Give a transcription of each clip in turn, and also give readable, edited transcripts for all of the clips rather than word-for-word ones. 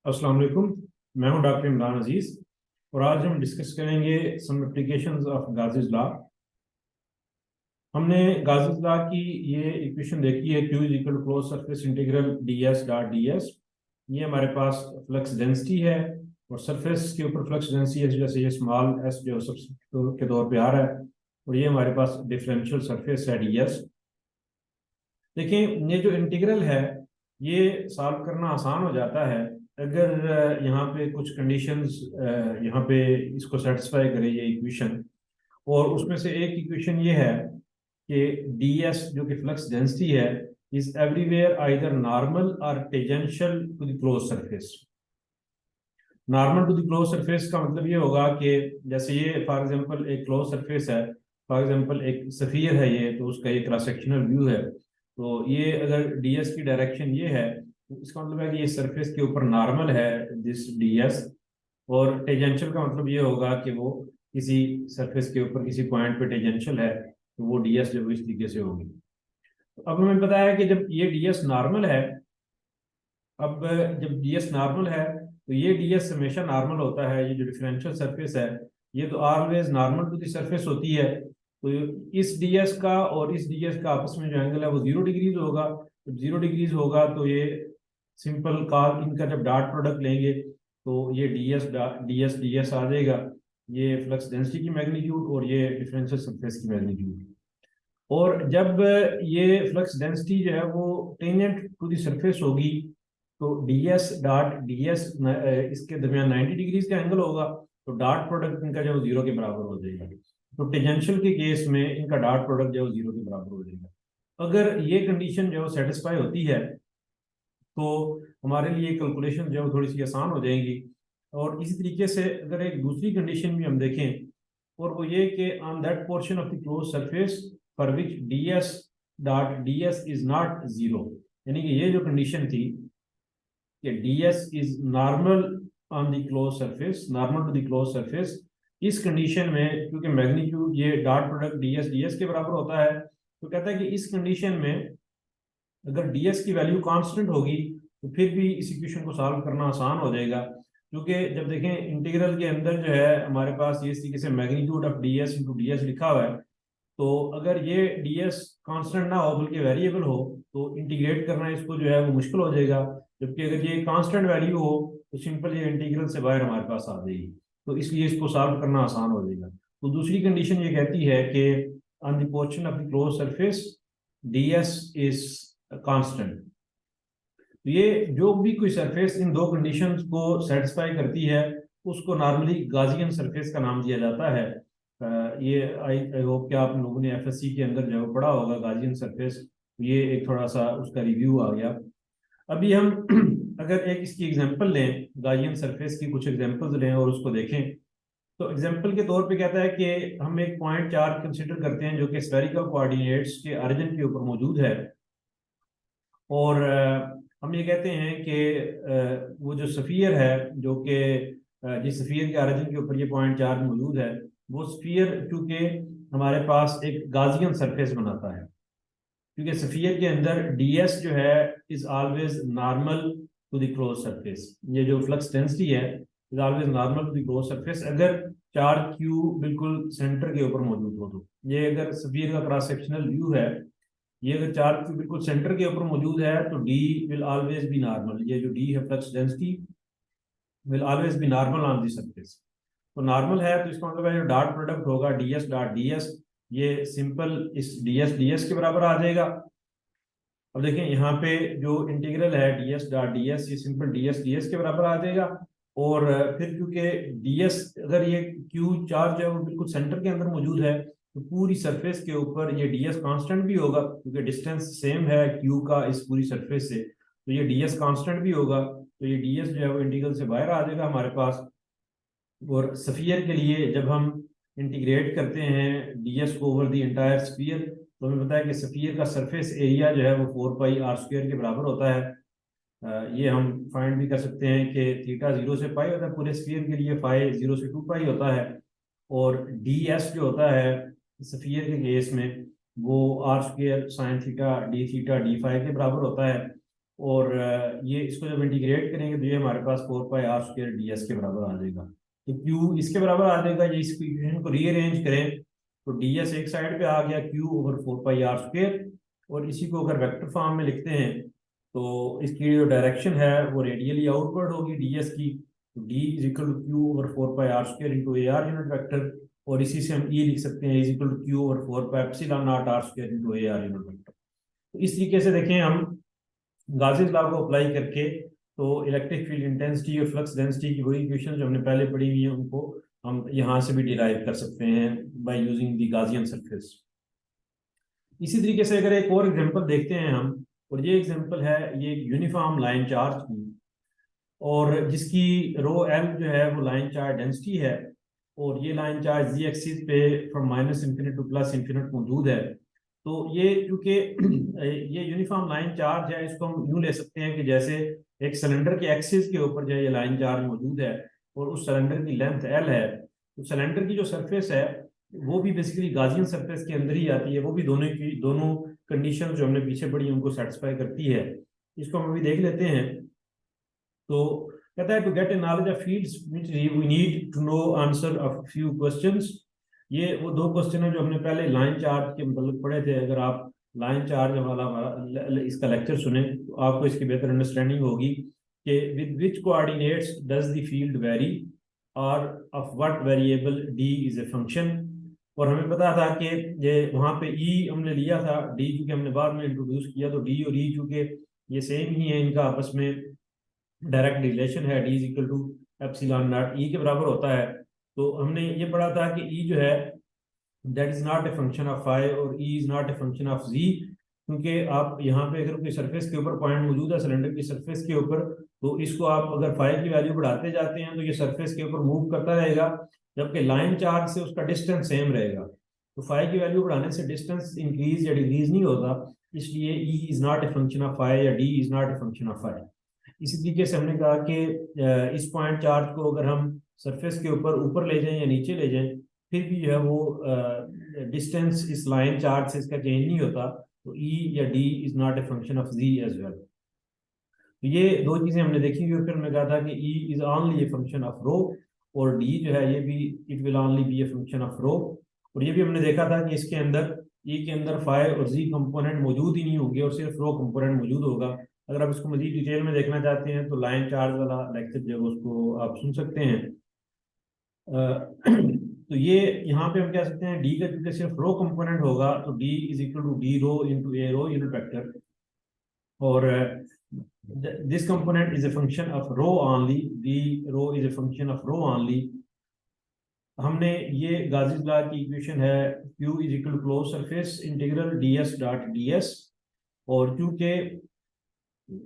अस्सलाम वालेकुम। मैं हूं डॉक्टर इमरान अजीज और आज हम डिस्कस करेंगे some applications of Gauss's law. हमने गाजिस लॉ की ये इक्वेशन देखी है, Q is equal to close surface integral ds dot ds। ये हमारे पास फ्लक्स डेंसिटी है और सरफेस के ऊपर फ्लक्स डेंसिटी है, जैसे ये स्मॉल s जो सब के तौर पे आ रहा है, और ये हमारे पास डिफरेंशियल सरफेस है ds। देखें, ये जो इंटीग्रल है ये सॉल्व करना आसान हो जाता है अगर यहाँ पे कुछ कंडीशंस यहाँ पे इसको सेटिस्फाई करे ये इक्वेशन। और उसमें से एक इक्वेशन ये है कि ds जो कि फ्लक्स डेंसिटी है इज एवरीवेयर आइदर नॉर्मल और tangential to the close surface. Normal to the close surface का मतलब ये होगा कि जैसे ये फॉर एग्जांपल एक क्लोज सरफेस है, फॉर एग्जांपल एक सफियर है ये, तो उसका ये क्रॉस सेक्शनल व्यू है। तो ये अगर ds की डायरेक्शन ये है तो इसका मतलब है कि ये सरफेस के ऊपर नॉर्मल है दिस ds। और टेंजेंशियल का मतलब ये होगा कि वो किसी सरफेस के ऊपर किसी पॉइंट पे टेंजेंशियल है, तो वो ds जो इस तरीके से होगी। तो अब हमें पता है कि जब ये ds नॉर्मल है, अब जब ds नॉर्मल है तो ये ds हमेशा नॉर्मल होता है। ये जो डिफरेंशियल सरफेस है ये तो always normal to the surface होती है। तो इस ds का और इस ds का आपस में जो एंगल है वो 0 डिग्रीज होगा। जब 0 डिग्रीज होगा तो ये सिंपल कॉल इनका जब डॉट प्रोडक्ट लेंगे तो ये ds आ जाएगा। ये फ्लक्स डेंसिटी की मैग्नीट्यूड और ये डिफरेंशियल सरफेस की मैग्नीट्यूड। और जब ये फ्लक्स डेंसिटी जो है वो टेंजेंट टू द सरफेस होगी तो ds डॉट ds इसके दरमियान 90 डिग्रीज का एंगल होगा, तो डॉट प्रोडक्ट इनका जो 0 के बराबर हो जाएगा। तो टेंजेंशियल के केस में इनका डॉट प्रोडक्ट जो 0 के बराबर हो जाएगा। अगर ये कंडीशन जो सेटिस्फाई होती है तो हमारे लिए कैलकुलेशन जो है थोड़ी सी आसान हो जाएंगी। और इसी तरीके से अगर एक दूसरी कंडीशन भी हम देखें, और वो ये कि on that portion of the close surface for which ds dot ds is not zero, यानी कि ये जो कंडीशन थी कि ds is normal on the close surface, normal to the close surface, इस कंडीशन में क्योंकि मैग्नीट्यूड ये डॉट प्रोडक्ट ds के बराबर होता है, तो कहता है कि इस कंडीशन में अगर ds की वैल्यू कांस्टेंट होगी तो फिर भी इस इक्वेशन को सॉल्व करना आसान हो जाएगा। क्योंकि जब देखें इंटीग्रल के अंदर जो है हमारे पास ये इस तरीके से magnitude of ds into ds लिखा हुआ है, तो अगर ये ds कांस्टेंट ना हो बल्कि वेरिएबल हो तो इंटीग्रेट करना इसको जो है वो मुश्किल हो जाएगा। जबकि अगर ये कांस्टेंट वैल्यू हो तो सिंपल ये इंटीग्रल से बाहर हमारे पास आ जाएगी, तो इसलिए इसको सॉल्व करना आसान हो जाएगा। तो दूसरी कंडीशन ये कहती है कि on the portion of the close surface ds is constant. तो ये जो भी कोई सरफेस इन दो कंडीशंस को सेटिस्फाई करती है उसको नॉर्मली गाजियन सरफेस का नाम दिया जाता है। ये आई होप कि आप लोगों ने एफएससी के अंदर जो है पढ़ा होगा गाजियन सरफेस। ये एक थोड़ा सा उसका रिव्यू आ गया। अभी हम अगर एक इसकी एग्जांपल लें, गाजियन सरफेस की कुछ एग्जांपल्स लें और उसको देखें, तो एग्जांपल के तौर पे कहता है कि हम एक पॉइंट चार्ज कंसिडर करते हैं जो कि स्फेरिकल कोऑर्डिनेट्स के ओरिजिन के ऊपर मौजूद है। और हम ये कहते हैं कि वो जो सफ़ियर है जो कि जिस सफ़ियर के ओरिजिन के ऊपर ये पॉइंट चार्ज मौजूद है, वो सफ़ियर क्योंकि हमारे पास एक गाजियन सरफेस बनाता है, क्योंकि सफ़ियर के अंदर ds जो है is always normal to the close surface. ये जो फ्लक्स डेंसिटी है is always normal to the close surface अगर चार्ज q बिल्कुल सेंटर के ऊपर मौजूद हो। तो ये अगर सफ़ियर का क्रॉस सेक्शनल व्यू है, ये अगर चार्ज बिल्कुल सेंटर के ऊपर मौजूद है तो d will always be normal. ये जो d है flux density will always be normal on the surface. तो नॉर्मल है तो इसका मतलब है जो डॉट प्रोडक्ट होगा ds डॉट ds ये सिंपल इस ds के बराबर आ जाएगा। अब देखें यहाँ पे जो इंटीग्रल है ds डॉट ds ये सिंपल ds के बराबर आ जाएगा। और फिर क्योंकि ds अगर ये q चार्ज है वो बिल्कुल सेंटर के अंदर मौजूद है तो पूरी सरफेस के ऊपर ये ds कांस्टेंट भी होगा, क्योंकि डिस्टेंस सेम है q का इस पूरी सरफेस से, तो ये ds कांस्टेंट भी होगा। तो ये ds जो है वो इंटीग्रल से बाहर आ जाएगा हमारे पास। और सफियर के लिए जब हम इंटीग्रेट करते हैं ds को ओवर द एंटायर स्फीयर, तो हमें पता है कि सफियर का सरफेस एरिया जो है वो 4 पाई r² के बराबर होता है। ये हम फाइंड भी कर सकते हैं कि थीटा 0 से पाई होता है पूरे स्फीयर के लिए, फाई 0 से 2 पाई होता है। और ds जो होता है सफियर के केस में वो r² sine theta d theta d phi के बराबर होता है। और ये इसको जब इंटीग्रेट करेंगे तो ये हमारे पास 4 पाई r² ds के बराबर आ जाएगा। तो q इसके बराबर आ जाएगा। ये इस इक्वेशन को रीअरेंज करें तो ds एक साइड पे आ गया q/4 पाई r²। और इसी को अगर वेक्टर फॉर्म में लिखते हैं तो इसकी जो डायरेक्शन है वो रेडियली आउटवर्ड होगी ds की। तो d is equal to q/4 pi r² into ar unit vector. और इसी से हम e लिख सकते हैं is equal to q/4 pi epsilon naught r² into ar unit vector. तो इस तरीके से देखें हम गाउस लॉ को अप्लाई करके तो इलेक्ट्रिक फील्ड इंटेंसिटी और फ्लक्स डेंसिटी की वही इक्वेशन जो हमने पहले पढ़ी हुई है उनको हम यहाँ से भी डिराइव कर सकते हैं by using the Gaussian surface. इसी तरीके से अगर एक और एग्जांपल देखते हैं हम, और ये एग्जांपल है ये यूनिफॉर्म लाइन चार्ज की, और जिसकी रो एल जो है वो लाइन चार्ज डेंसिटी है, और ये लाइन चार्ज जी एक्सिस पे from minus infinite two plus infinite मौजूद है। तो ये क्योंकि ये यूनिफॉर्म लाइन चार्ज है, इसको हम यूं ले सकते हैं कि जैसे एक सिलेंडर के एक्सिस के ऊपर जो ये लाइन चार्ज मौजूद है और उस सिलेंडर की लेंथ एल है, तो सिलेंडर की जो सरफेस है वो भी बेसिकली गाउसियन सरफेस के अंदर ही आती है। वो भी दोनों कंडीशन जो हमने पीछे पढ़ी उनको सेटिस्फाई करती है। इसको हम अभी देख लेते हैं। तो कहता है to get a knowledge of fields which we need to know answer of few questions. ये वो दो क्वेश्चन है जो हमने पहले लाइन चार्ज के मतलब पढ़े थे। अगर आप लाइन चार्ज वाला इसका लेक्चर सुने तो आपको इसकी बेहतर अंडरस्टैंडिंग होगी कि with which coordinates does the field vary और of what variable D is a function. और हमें पता था कि ये वहाँ पे ई हमने लिया था, डी चूंकि हमने बाद में इंट्रोड्यूस किया, तो डी और ई चूंकि ये सेम ही है, इनका आपस में डायरेक्ट रिलेशन है, D is equal to epsilon not E के बराबर होता है। तो हमने ये पढ़ा था कि ई जो है that is not a function of phi और E is not a function of z. क्योंकि आप यहाँ पे अगर कोई सरफेस के ऊपर पॉइंट मौजूद है सिलेंडर की सरफेस के ऊपर, तो इसको आप अगर फाई की वैल्यू बढ़ाते जाते हैं तो ये सरफेस के ऊपर मूव करता रहेगा, जबकि लाइन चार्ज से उसका डिस्टेंस सेम रहेगा। तो फाई की वैल्यू बढ़ाने से डिस्टेंस इंक्रीज या डिक्रीज नहीं होता, इसलिए E is not a function of phi या D is not a function of phi. इसी तरीके से हमने कहा कि इस पॉइंट चार्ज को अगर हम सरफेस के ऊपर ले जाएं या नीचे ले जाएं, फिर भी जो है वो डिस्टेंस इस लाइन चार्ज से इसका चेंज नहीं होता। तो ई या D is not a function of G as well. तो ये दो चीजें हमने देखी हुई। फिर मैं कहा था कि E is only a function of rho, और डी जो है ये भी it will only be a function of rho. और ये भी हमने देखा था कि इसके अंदर ई के अंदर फाई और जी कंपोनेंट मौजूद ही नहीं होंगे और सिर्फ रो कंपोनेंट मौजूद होगा। अगर आप इसको मजीद डिटेल में देखना चाहते हैं तो लाइन चार्ज वाला लेक्चर जो है उसको आप सुन सकते हैं। तो ये यहाँ पे हम कह सकते हैं डी का क्योंकि सिर्फ रो कंपोनेंट होगा तो D is equal to D rho into A rho unit vector. और this component is a function of rho only, D rho is a function of rho only. हमने ये गाउस लॉ की equation है Q is equal to close surface integral ds dot ds। और क्योंकि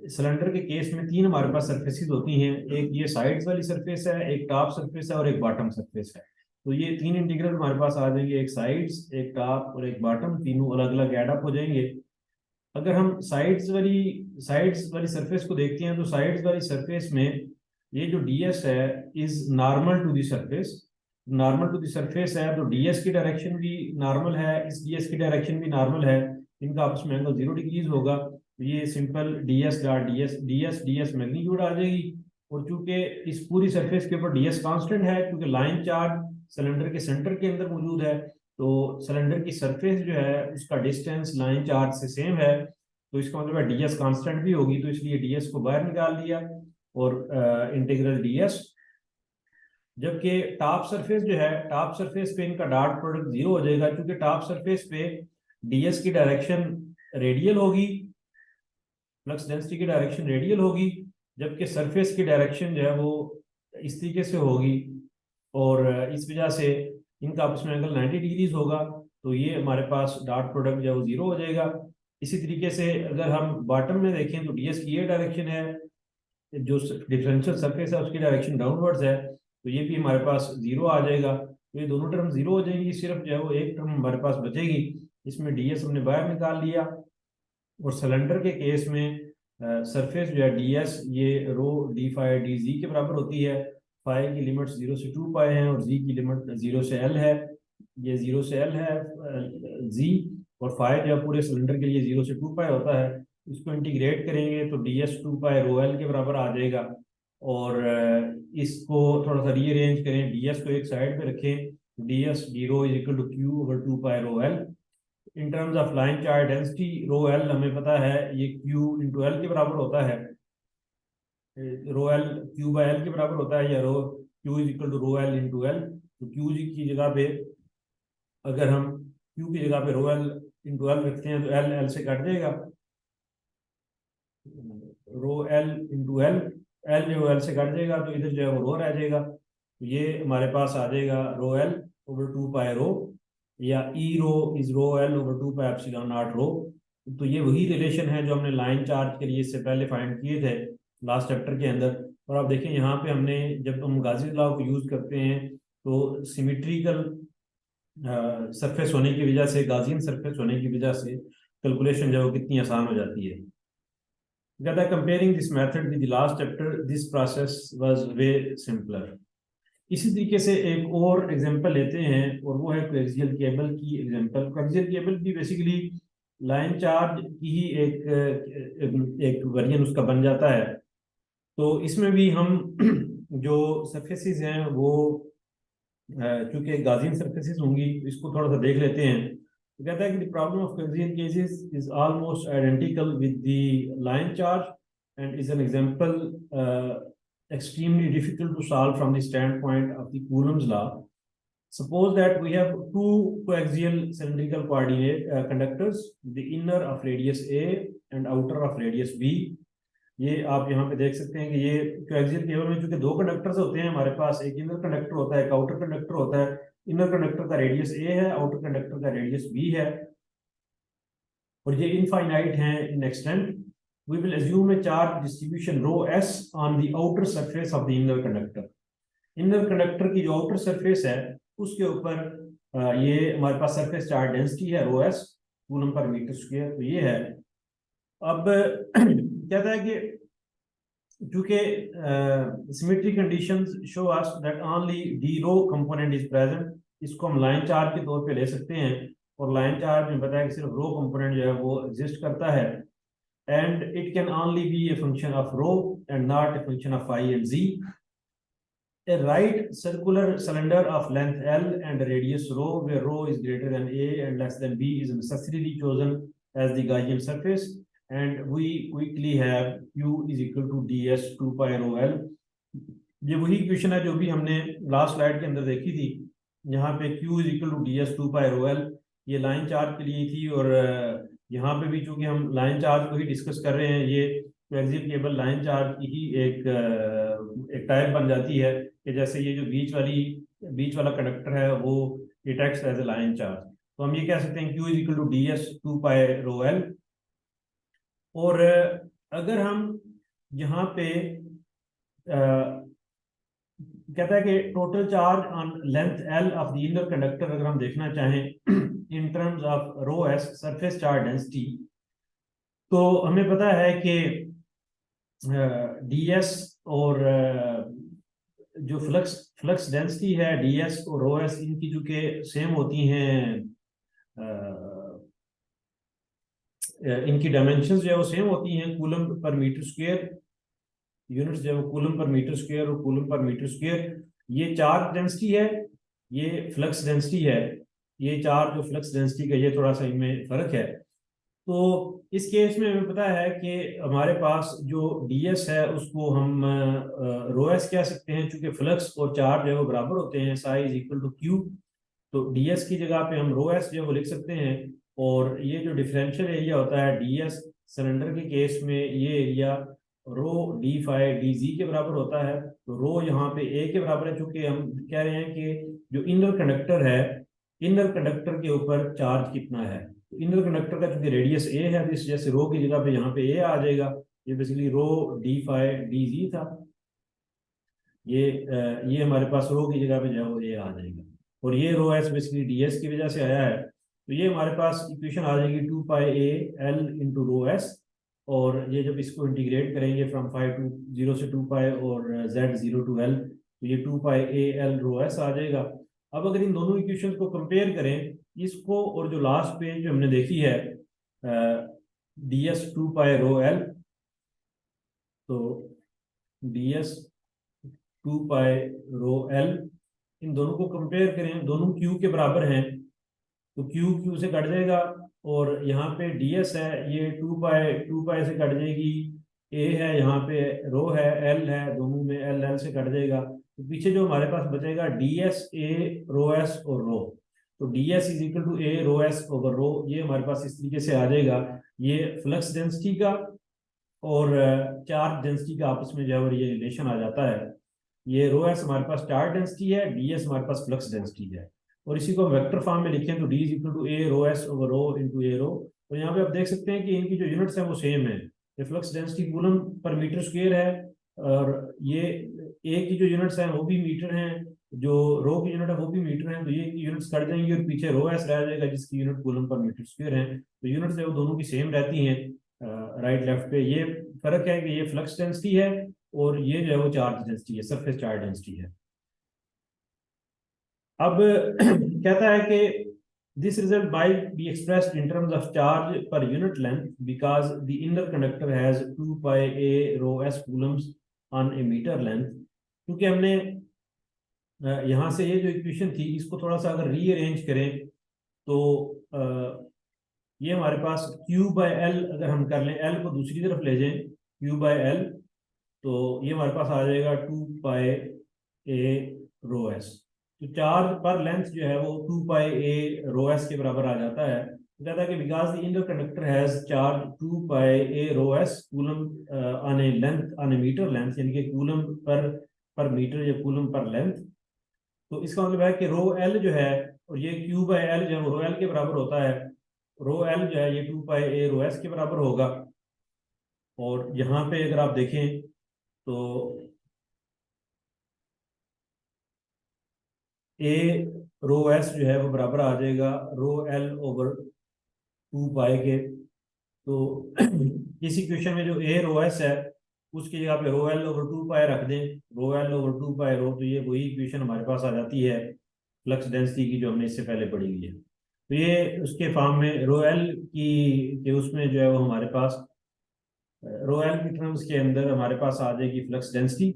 cylinder के case में तीन हमारे पास सरफेसेस होती हैं, एक ये साइड्स वाली सरफेस है, एक टॉप सरफेस है और एक बॉटम सरफेस है। तो ये तीन इंटीग्रल हमारे पास आ जाएंगे, एक साइड्स, एक टॉप और एक बॉटम, तीनों अलग अलग एड अप हो जाएंगे। अगर हम साइड्स वाली सरफेस को देखते हैं तो साइड्स वाली सरफेस में ये जो ds है is normal to the surface. Normal to the surface है तो ds की डायरेक्शन भी नॉर्मल है, इस ds की डायरेक्शन भी नॉर्मल है, इनका आपस में एंगल 0 डिग्रीज होगा। तो ये simple ds dot ds magnitude आ जाएगी। और चूंकि इस पूरी सरफेस के ऊपर ds कांस्टेंट है क्योंकि लाइन चार्ज सिलेंडर के सेंटर के अंदर मौजूद है, तो सिलेंडर की सरफेस जो है उसका डिस्टेंस लाइन चार्ज से सेम है, तो इसका मतलब है ds कांस्टेंट भी होगी, तो इसलिए ds को बाहर निकाल दिया और इंटीग्रल ds। जबकि टॉप सरफेस जो है, टॉप सरफेस पे इनका डॉट प्रोडक्ट 0 हो जाएगा क्योंकि टॉप सरफेस पे ds की डायरेक्शन रेडियल होगी, फ्लक्स डेंसिटी की डायरेक्शन रेडियल होगी, जबकि सरफेस की डायरेक्शन जो है वो इस तरीके से होगी, और इस वजह से इनका आपस में एंगल 90 डिग्रीज होगा। तो ये हमारे पास डॉट प्रोडक्ट जो है वो 0 हो जाएगा। इसी तरीके से अगर हम बॉटम में देखें तो ds की ये डायरेक्शन है, जो डिफरेंशियल सरफेस है उसकी डायरेक्शन डाउनवर्ड्स है, तो ये भी हमारे पास 0 आ जाएगा। तो ये दोनों टर्म 0 हो जाएंगी, सिर्फ जो है वो एक टर्म हमारे पास बचेगी, इसमें ds हमने बाहर निकाल लिया। और सिलेंडर के केस में सरफेस जो है ds ये rho D phi D G के बराबर होती है। फाई की लिमिट 0 से 2 पाई है और जी की लिमिट 0 से l है, ये 0 से l है जी, और फाई जो है पूरे सिलेंडर के लिए 0 से 2 पाई होता है। इसको इंटीग्रेट करेंगे तो D S two pi rho L के बराबर आ जाएगा। और इसको थोड़ा सा रीअरेंज करें, डी एस को एक साइड पे रखें, D S D rho is equal to Q over two pi rho L. In terms of line charge density rho L हमें पता है ये क्यू इंटू एल के बराबर होता है, rho L Q by L के बराबर होता है, या rho Q is equal to rho L into L. तो क्यू की जगह पे अगर हम क्यू की जगह पे रो एल इंटू एल रखते हैं तो एल एल से कट जाएगा, rho L into L, L जो एल से कट जाएगा तो इधर जो है वो रो रह जाएगा। तो ये हमारे पास आ जाएगा rho L over two pi rho, या E rho is rho L over two pi epsilon not rho. तो ये वही रिलेशन है जो हमने लाइन चार्ज के लिए इससे पहले फाइंड किए थे लास्ट चैप्टर के अंदर। और आप देखें यहाँ पे हमने जब हम गाजी लॉ को यूज करते हैं तो सिमेट्रिकल सरफेस होने की वजह से, गाजियन सरफेस होने की वजह से कैलकुलेशन जो है वो कितनी आसान हो जाती है। कहता है comparing this method with the last chapter this process was way simpler. इसी तरीके से एक और एग्जांपल लेते हैं और वो है कोएक्सियल केबल की एग्जांपल। कोएक्सियल केबल भी बेसिकली लाइन चार्ज की ही एक वेरिएंट उसका बन जाता है। तो इसमें भी हम जो सरफेसेस हैं वो चूंकि गाजियन सरफेसेस होंगी, इसको थोड़ा सा देख लेते हैं। तो कहता है कि the problem of coaxial cases is almost identical with the line charge and is an example extremely difficult to solve from the standpoint of the Coulomb's law. Suppose that we have two coaxial cylindrical coordinate conductors, the inner of radius A and outer of radius B. ये आप यहाँ पे देख सकते हैं कि ये coaxial cable में चूंकि दो कंडक्टर्स होते हैं हमारे पास, एक इनर कंडक्टर होता है, एक आउटर कंडक्टर होता है। इनर कंडक्टर का रेडियस ए है, आउटर कंडक्टर का रेडियस बी है, और ये इनफाइनाइट है इन extent. We will assume a charge distribution rho s on the outer surface of the inner conductor. Inner conductor की जो outer surface है उसके ऊपर ये हमारे पास surface charge density है rho s coulomb per metre square. तो ये है। अब कहता है कि चूंकि symmetry conditions show us that only d rho component is present, इसको हम लाइन चार्ज के तौर पे ले सकते हैं, और लाइन चार्ज में बताया कि सिर्फ रो कंपोनेंट जो है वो एग्जिस्ट करता है, and it can only be a function of rho and not a function of phi and z. A right circular cylinder of length L and radius rho, where rho is greater than A and less than B, is necessarily chosen as the Gaussian surface, and we quickly have Q is equal to ds 2 pi rho L. ये वही equation है जो भी हमने last slide के अंदर देखी थी। यहाँ पे Q is equal to ds 2 pi rho L ये लाइन चार्ज के लिए थी, और यहाँ पे भी चूंकि हम लाइन चार्ज को ही डिस्कस कर रहे हैं, ये कोएक्सियल केबल लाइन चार्ज की ही एक टाइप बन जाती है कि जैसे ये जो बीच वाला कंडक्टर है वो it acts as a line charge. तो हम ये कह सकते हैं Q is equal to ds 2 pi rho L। और अगर हम यहाँ पे कहता है कि total charge on length L of the inner conductor अगर हम देखना चाहें in terms of rho S surface charge density, तो हमें पता है कि ds और जो फ्लक्स डेंसिटी है ds और रो एस, इनकी जो कि सेम होती हैं, इनकी डायमेंशंस जो है वो सेम होती हैं, coulomb per metre square, units जो है वो कूलम पर मीटर स्क्वायर और कूलम पर मीटर स्क्वायर। ये चार्ज डेंसिटी है, ये फ्लक्स डेंसिटी है, ये चार्ज और फ्लक्स डेंसिटी का ये थोड़ा सा इनमें फर्क है। तो इस केस में हमें पता है कि हमारे पास जो ds है उसको हम रो एस कह सकते हैं, चूंकि फ्लक्स और चार्ज जो है वो बराबर होते हैं, psi is equal to Q. तो ds की जगह पे हम रो एस जो है वो लिख सकते हैं, और ये जो डिफरेंशियल एरिया होता है ds सिलेंडर के केस में, ये area rho D phi D G के बराबर होता है। तो रो यहाँ पे a के बराबर है, चूंकि हम कह रहे हैं कि जो इनर कंडक्टर है, इनर कंडक्टर के ऊपर चार्ज कितना है। तो इनर कंडक्टर का चूंकि रेडियस a है, इस जैसे रो की जगह पे यहाँ पे a आ जाएगा। ये basically rho D phi D G था, ये हमारे पास रो की जगह पे जो है वो a आ जाएगा, और ये रो एस बेसिकली ds की वजह से आया है। तो ये हमारे पास इक्वेशन आ जाएगी 2 पाई a l into rho S, और ये जब इसको इंटीग्रेट करेंगे फ्रॉम 5 टू 0 से 2 पाई और z 0 टू l, तो ये 2 पाई a l रो एस आ जाएगा। अब अगर इन दोनों इक्वेशंस को कंपेयर करें, इसको और जो लास्ट पेज जो हमने देखी है ds 2 पाई रो एल, तो ds 2 पाई रो एल, इन दोनों को कंपेयर करें, दोनों q के बराबर हैं, तो q q से कट जाएगा, और यहाँ पे ds है ये 2 पाई से कट जाएगी, a है यहाँ पे रो है, l है, दोनों में l l से कट जाएगा, तो पीछे जो हमारे पास बचेगा ds a रो s और रो, तो ds is equal to a rho s over rho, ये हमारे पास इस तरीके से आ जाएगा। ये फ्लक्स डेंसिटी का और चार्ज डेंसिटी का आपस में जो है ये रिलेशन आ जाता है। ये रो एस हमारे पास चार्ज डेंसिटी है, डी एस हमारे पास फ्लक्स डेंसिटी है, और इसी को हम वेक्टर फॉर्म में लिखें तो D is equal to A rho S over rho into A rho. तो यहाँ पे आप देख सकते हैं कि इनकी जो यूनिट्स हैं वो सेम है, ये flux density coulomb per metre square है, और ये ए की जो यूनिट्स हैं वो भी मीटर हैं, जो रो की यूनिट है वो भी मीटर है, तो ये यूनिट्स कट जाएंगी और पीछे रो एस रह जाएगा जिसकी unit coulomb per metre square है, तो यूनिट्स है वो दोनों की सेम रहती हैं राइट लेफ्ट पे। ये फर्क है कि ये फ्लक्स डेंसिटी है और ये जो है वो चार्ज डेंसिटी है, सरफेस चार्ज डेंसिटी है। अब कहता है कि this result by be expressed in terms of charge per unit length because the inner conductor has 2 pi A rho S coulombs on a metre length. क्योंकि हमने यहाँ से ये जो इक्वेशन थी इसको थोड़ा सा अगर रीअरेंज करें तो ये हमारे पास Q बाय एल अगर हम कर लें, एल को दूसरी तरफ ले जाएं, Q बाय एल, तो ये हमारे पास आ जाएगा 2 पाई ए रो एस, तो चार्ज पर लेंथ जो है वो 2 पाई ए रो एस के बराबर आ जाता है। तो कहता है कि because the inner conductor has charge 2 pi A rho S coulomb on a length on a metre length, यानी कि कूलम पर मीटर या कूलम पर लेंथ, तो इसका मतलब है कि रो एल जो है और ये क्यू बाई एल जो है वो रो एल के बराबर होता है, रो एल जो है ये 2 पाई ए रो एस के बराबर होगा। और यहाँ पे अगर आप देखें तो ए रो एस जो है वो बराबर आ जाएगा रो एल ओवर 2 पाई के। तो इस इक्वेशन में जो ए रो एस है उसकी जगह पे रो एल ओवर 2 पाई रख दें, रो एल ओवर 2 पाई रो, तो ये वही इक्वेशन हमारे पास आ जाती है फ्लक्स डेंसिटी की जो हमने इससे पहले पढ़ी हुई है। तो ये उसके फॉर्म में रो एल की के उसमें जो है वो हमारे पास रो एल की टर्म्स के अंदर हमारे पास आ जाएगी फ्लक्स डेंसिटी,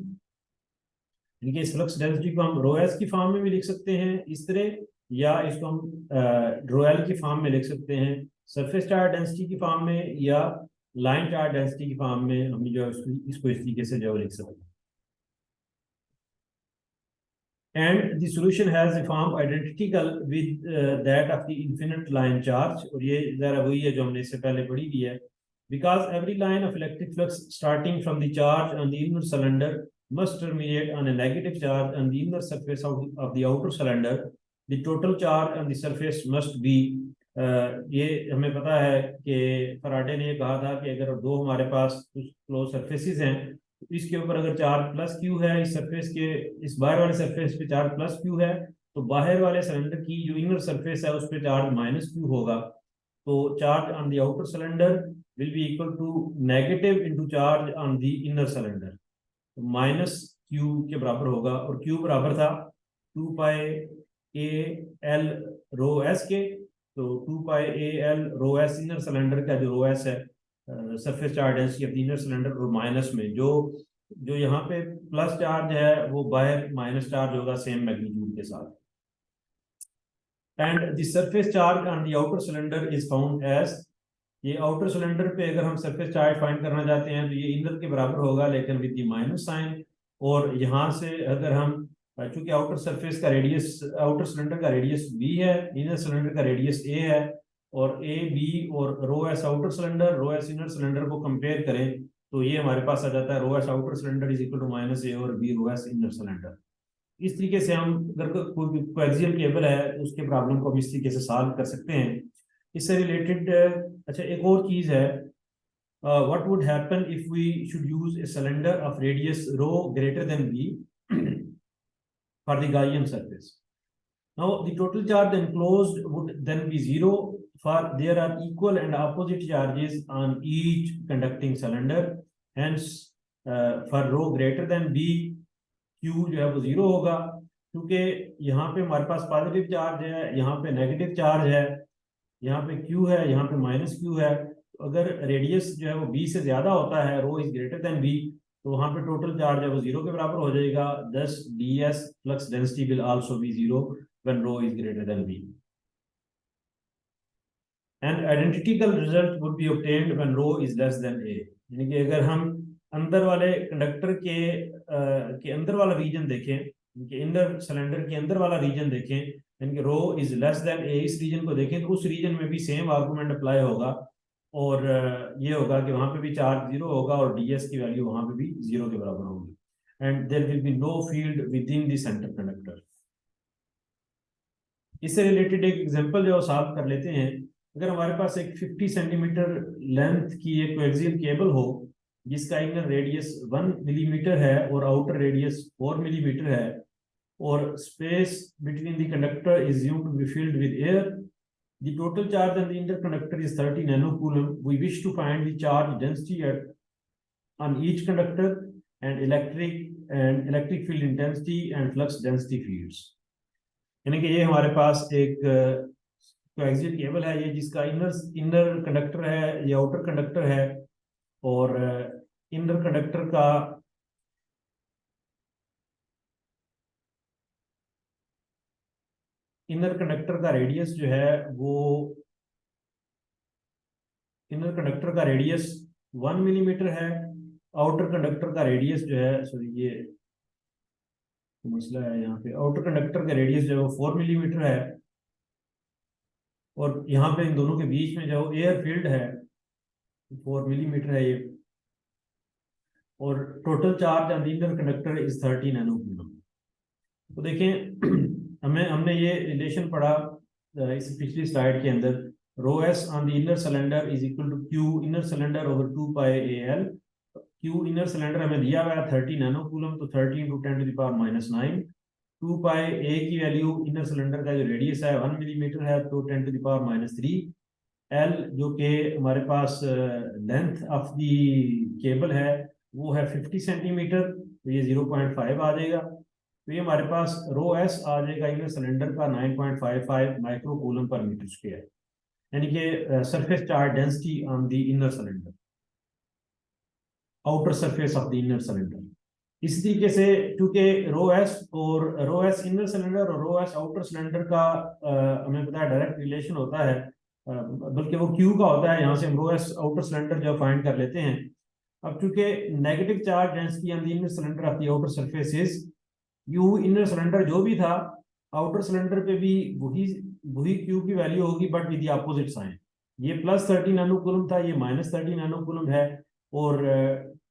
यानी कि इस फ्लक्स डेंसिटी को हम रो एस की फॉर्म में भी लिख सकते हैं इस तरह, या इसको हम रो एल की फॉर्म में लिख सकते हैं, सरफेस चार्ज डेंसिटी की फॉर्म में, या लाइन चार्ज डेंसिटी की फॉर्म में हम जो है इसको इस तरीके से जो लिख सकते हैं। And the solution has a form identical with that of the infinite line charge, और ये जरा वही है जो हमने इससे पहले पढ़ी भी है। Because every line of electric flux starting from the charge on the inner cylinder must terminate on a negative charge on the inner surface of the outer cylinder, the total charge on the surface must be ये हमें पता है कि Faraday ने कहा था कि अगर दो हमारे पास कुछ क्लोज सरफेसेस हैं, इसके ऊपर अगर चार्ज प्लस क्यू है, इस सरफेस के इस बाहर वाले सरफेस पे चार्ज प्लस क्यू है, तो बाहर वाले सिलेंडर की जो इनर सरफेस है उस पर चार्ज माइनस क्यू होगा, तो charge on the outer cylinder will be equal to negative into charge on the inner cylinder, तो माइनस क्यू के बराबर होगा, और क्यू बराबर था 2 pi A L rho S के, तो 2 pi A L rho S inner cylinder का जो रो एस है surface charge density of the inner cylinder, और माइनस में जो जो यहाँ पे प्लस चार्ज है वो बाहर माइनस चार्ज होगा सेम मैग्नीट्यूड के साथ। And the surface charge on the outer cylinder is found as, ये आउटर सिलेंडर पे अगर हम सरफेस चार्ज फाइंड करना चाहते हैं तो ये इनर के बराबर होगा लेकिन विद द माइनस साइन, और यहाँ से अगर हम चूंकि आउटर सरफेस का रेडियस आउटर सिलेंडर का रेडियस बी है, इनर सिलेंडर का रेडियस ए है, और ए बी और rho S outer cylinder rho S inner cylinder को कंपेयर करें तो ये हमारे पास आ जाता है rho S outer cylinder is equal to minus A और B rho S inner cylinder. इस तरीके से हम अगर कोई कोएक्सियल केबल है तो उसके प्रॉब्लम को हम इस तरीके से सॉल्व कर सकते हैं। इससे रिलेटेड अच्छा एक और चीज है, what would happen if we should use a cylinder of radius rho greater than b for the Gaussian surface. Now the total charge enclosed would then be zero, for there are equal and opposite charges on each conducting cylinder, hence for rho greater than b q जो है वो zero होगा, क्योंकि यहाँ पे हमारे पास positive charge है, यहाँ पे नेगेटिव चार्ज है, यहाँ पे Q है, यहाँ पे माइनस Q है, अगर रेडियस जो है वो बी से ज्यादा होता है, रो इज ग्रेटर देन बी, तो वहां पे टोटल चार्ज है वो जीरो के बराबर हो जाएगा। Thus D S flux density will also be zero when rho is greater than B. And identical result would be obtained when rho is less than A. यानी कि अगर हम अंदर वाले कंडक्टर के अंदर वाला रीजन देखें, इनर सिलेंडर के अंदर वाला रीजन देखें, यानी कि रो इज लेस देन ए, इस रीजन को देखें, तो उस रीजन में भी सेम आर्गुमेंट अप्लाई होगा, और ये होगा कि वहां पे भी चार्ज जीरो होगा और डीएस की वैल्यू वहां पे भी जीरो के बराबर होगी, and there will be no field within the centre conductor. इससे रिलेटेड एक एग्जांपल जो सॉल्व कर लेते हैं। अगर हमारे पास एक 50 सेंटीमीटर लेंथ की एक कोएक्सियल केबल हो, जिसका इनर रेडियस 1 मिलीमीटर है और आउटर रेडियस 4 मिलीमीटर है, और space between the conductor is assumed to be filled with air, the total charge on the interconductor is 30 nanocoulomb. We wish to find the charge density on each conductor and electric field intensity and flux density fields. यानी कि ये हमारे पास एक coaxial cable है, ये जिसका inner conductor है, ये आउटर कंडक्टर है, और इनर कंडक्टर का रेडियस जो है वो, इनर कंडक्टर का रेडियस 1 मिलीमीटर है, आउटर कंडक्टर का रेडियस जो है, सॉरी ये मसला है यहाँ पे, आउटर कंडक्टर का रेडियस जो है वो 4 मिलीमीटर है, और यहाँ पे इन दोनों के बीच में जो एयर फील्ड है 4 मिलीमीटर है ये, और total charge on the inner conductor is 30 नैनोकूलम। तो देखें हमने ये रिलेशन पढ़ा इस पिछली स्लाइड के अंदर, rho S on the inner cylinder is equal to Q inner cylinder over 2 pi A L. Q inner cylinder हमें दिया हुआ है 30 नैनोकूलम, तो 30 × 10⁻⁹। 2 पाई ए की वैल्यू, इनर सिलेंडर का जो रेडियस है 1 मिलीमीटर है, तो 10⁻⁻3। एल जो कि हमारे पास लेंथ ऑफ द केबल है वो है 50 सेंटीमीटर, तो ये 0.5 आ जाएगा। तो ये हमारे पास रो एस आ जाएगा इनर सिलेंडर का 9.55 micro coulomb per metre square, यानी कि surface charge density on the inner cylinder, outer surface of the inner cylinder. इस तरीके से क्योंकि रो एस इनर सिलेंडर और रो एस आउटर सिलेंडर का हमें पता है डायरेक्ट रिलेशन होता है, बल्कि वो क्यू का होता है, यहाँ से हम रो एस आउटर सिलेंडर जो फाइंड कर लेते हैं। अब चूंकि negative charge density on the inner cylinder of the outer surface is Q, inner cylinder जो भी था आउटर सिलेंडर पे भी वही क्यू की वैल्यू होगी, but with the opposite sign. ये +30 नैनोकूलम था, ये -30 नैनोकूलम है, और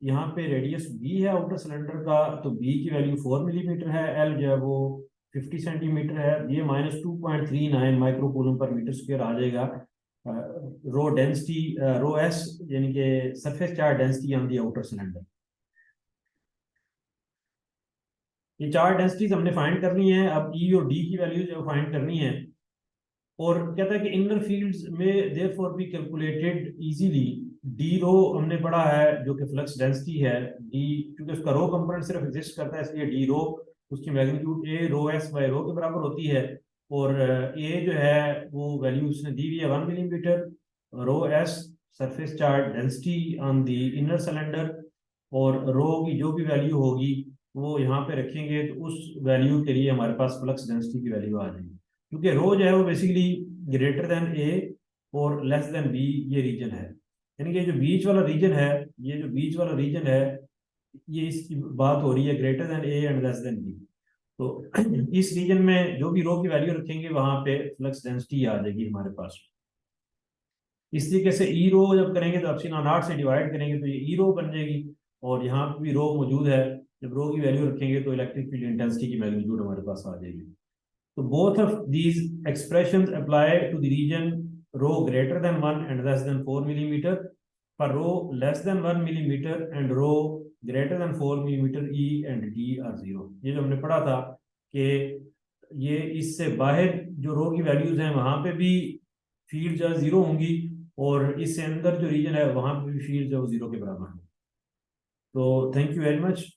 यहाँ पे रेडियस बी है आउटर सिलेंडर का, तो बी की वैल्यू 4 मिलीमीटर है, एल जो है वो 50 सेंटीमीटर है, ये -2.39 माइक्रोकूलम पर मीटर स्क्वायर आ जाएगा। रो डेंसिटी रो एस यानी कि surface charge density on the outer cylinder. ये चार डेंसिटीज हमने फाइंड करनी है। अब ई और डी की वैल्यू जो फाइंड करनी है, और कहता है कि इनर फील्ड्स में therefore be calculated easily. D rho हमने पढ़ा है जो कि फ्लक्स डेंसिटी है, डी क्योंकि उसका रो कंपोनेंट सिर्फ एग्जिस्ट करता है, इसलिए डी रो उसकी magnitude a rho s by rho के बराबर होती है, और ए जो है वो वैल्यू उसने दी हुई है 1 millimetre, rho S surface charge density on the inner cylinder, और रो की जो भी वैल्यू होगी वो यहाँ पे रखेंगे, तो उस वैल्यू के लिए हमारे पास फ्लक्स डेंसिटी की वैल्यू आ जाएगी। क्योंकि रो जो है वो बेसिकली ग्रेटर देन ए और लेस देन बी ये रीजन है, यानी कि जो बीच वाला रीजन है, ये जो बीच वाला रीजन है, ये इसकी बात हो रही है greater than A and less than B. तो इस रीजन में जो भी रो की वैल्यू रखेंगे वहां पे फ्लक्स डेंसिटी आ जाएगी हमारे पास। इस तरीके से ई रो जब करेंगे तो एप्सिलॉन नॉट से डिवाइड करेंगे तो ये ई रो बन जाएगी, और यहाँ पे भी रो मौजूद है, जब रो की वैल्यू रखेंगे तो इलेक्ट्रिक फील्ड इंटेंसिटी की मैग्नीट्यूड हमारे पास आ जाएगी। So both of these expressions apply to the region rho greater than 1 and less than 4 millimeter. For rho less than 1 millimeter and rho greater than 4 millimeter, E and D are 0. ये जो हमने पढ़ा था कि ये इससे बाहर जो रो की वैल्यूज हैं वहां पे भी फील्ड जो है 0 होंगी, और इससे अंदर जो रीजन है वहां पे भी फील्ड जो 0 के बराबर है। तो थैंक यू वेरी मच।